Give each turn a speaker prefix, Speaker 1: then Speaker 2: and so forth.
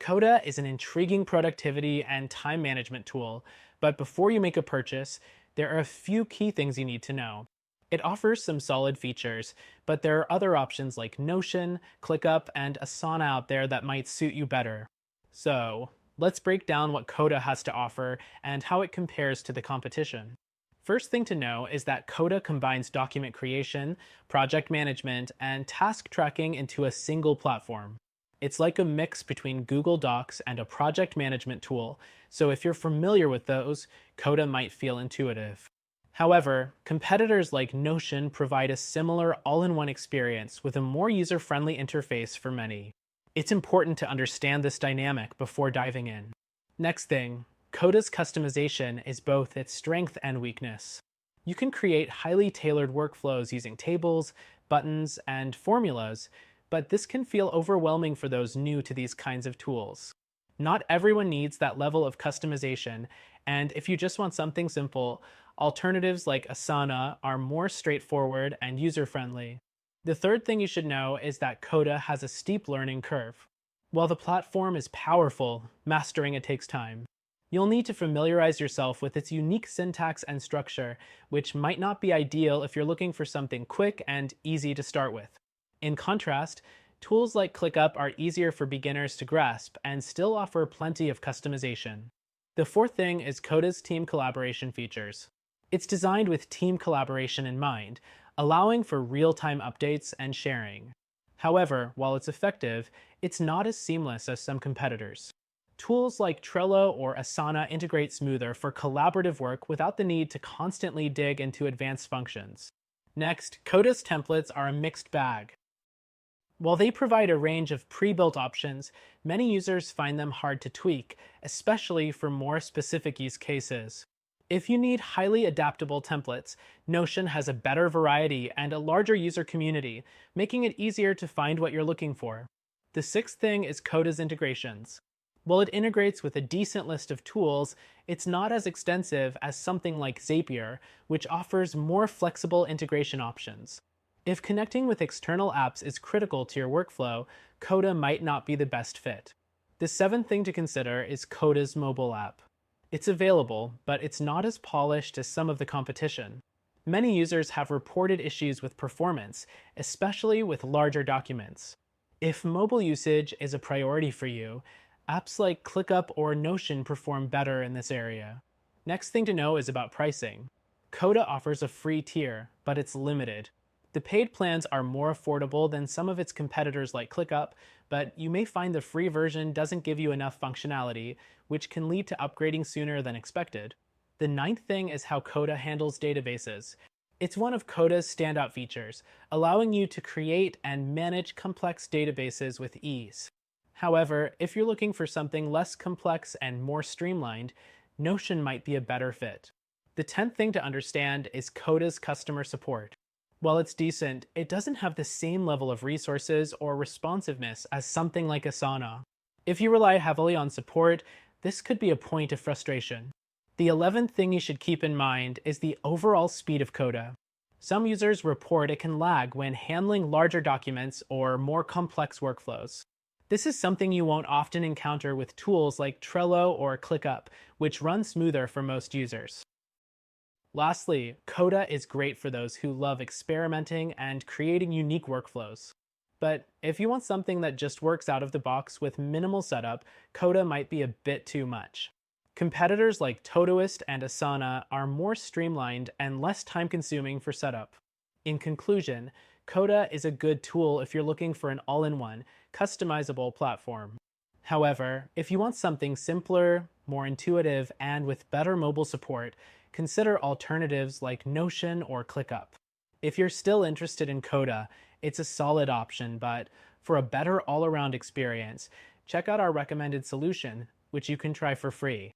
Speaker 1: Coda is an intriguing productivity and time management tool, but before you make a purchase, there are a few key things you need to know. It offers some solid features, but there are other options like Notion, ClickUp, and Asana out there that might suit you better. So, let's break down what Coda has to offer and how it compares to the competition. First thing to know is that Coda combines document creation, project management, and task tracking into a single platform. It's like a mix between Google Docs and a project management tool, so if you're familiar with those, Coda might feel intuitive. However, competitors like Notion provide a similar all-in-one experience with a more user-friendly interface for many. It's important to understand this dynamic before diving in. Next thing, Coda's customization is both its strength and weakness. You can create highly tailored workflows using tables, buttons, and formulas, but this can feel overwhelming for those new to these kinds of tools. Not everyone needs that level of customization, and if you just want something simple, alternatives like Asana are more straightforward and user-friendly. The third thing you should know is that Coda has a steep learning curve. While the platform is powerful, mastering it takes time. You'll need to familiarize yourself with its unique syntax and structure, which might not be ideal if you're looking for something quick and easy to start with. In contrast, tools like ClickUp are easier for beginners to grasp and still offer plenty of customization. The fourth thing is Coda's team collaboration features. It's designed with team collaboration in mind, allowing for real-time updates and sharing. However, while it's effective, it's not as seamless as some competitors. Tools like Trello or Asana integrate smoother for collaborative work without the need to constantly dig into advanced functions. Next, Coda's templates are a mixed bag. While they provide a range of pre-built options, many users find them hard to tweak, especially for more specific use cases. If you need highly adaptable templates, Notion has a better variety and a larger user community, making it easier to find what you're looking for. The sixth thing is Coda's integrations. While it integrates with a decent list of tools, it's not as extensive as something like Zapier, which offers more flexible integration options. If connecting with external apps is critical to your workflow, Coda might not be the best fit. The seventh thing to consider is Coda's mobile app. It's available, but it's not as polished as some of the competition. Many users have reported issues with performance, especially with larger documents. If mobile usage is a priority for you, apps like ClickUp or Notion perform better in this area. Next thing to know is about pricing. Coda offers a free tier, but it's limited. The paid plans are more affordable than some of its competitors like ClickUp, but you may find the free version doesn't give you enough functionality, which can lead to upgrading sooner than expected. The ninth thing is how Coda handles databases. It's one of Coda's standout features, allowing you to create and manage complex databases with ease. However, if you're looking for something less complex and more streamlined, Notion might be a better fit. The 10th thing to understand is Coda's customer support. While it's decent, it doesn't have the same level of resources or responsiveness as something like Asana. If you rely heavily on support, this could be a point of frustration. The 11th thing you should keep in mind is the overall speed of Coda. Some users report it can lag when handling larger documents or more complex workflows. This is something you won't often encounter with tools like Trello or ClickUp, which run smoother for most users. Lastly, Coda is great for those who love experimenting and creating unique workflows. But if you want something that just works out of the box with minimal setup, Coda might be a bit too much. Competitors like Todoist and Asana are more streamlined and less time-consuming for setup. In conclusion, Coda is a good tool if you're looking for an all-in-one, customizable platform. However, if you want something simpler, more intuitive, and with better mobile support, consider alternatives like Notion or ClickUp. If you're still interested in Coda, it's a solid option, but for a better all-around experience, check out our recommended solution, which you can try for free.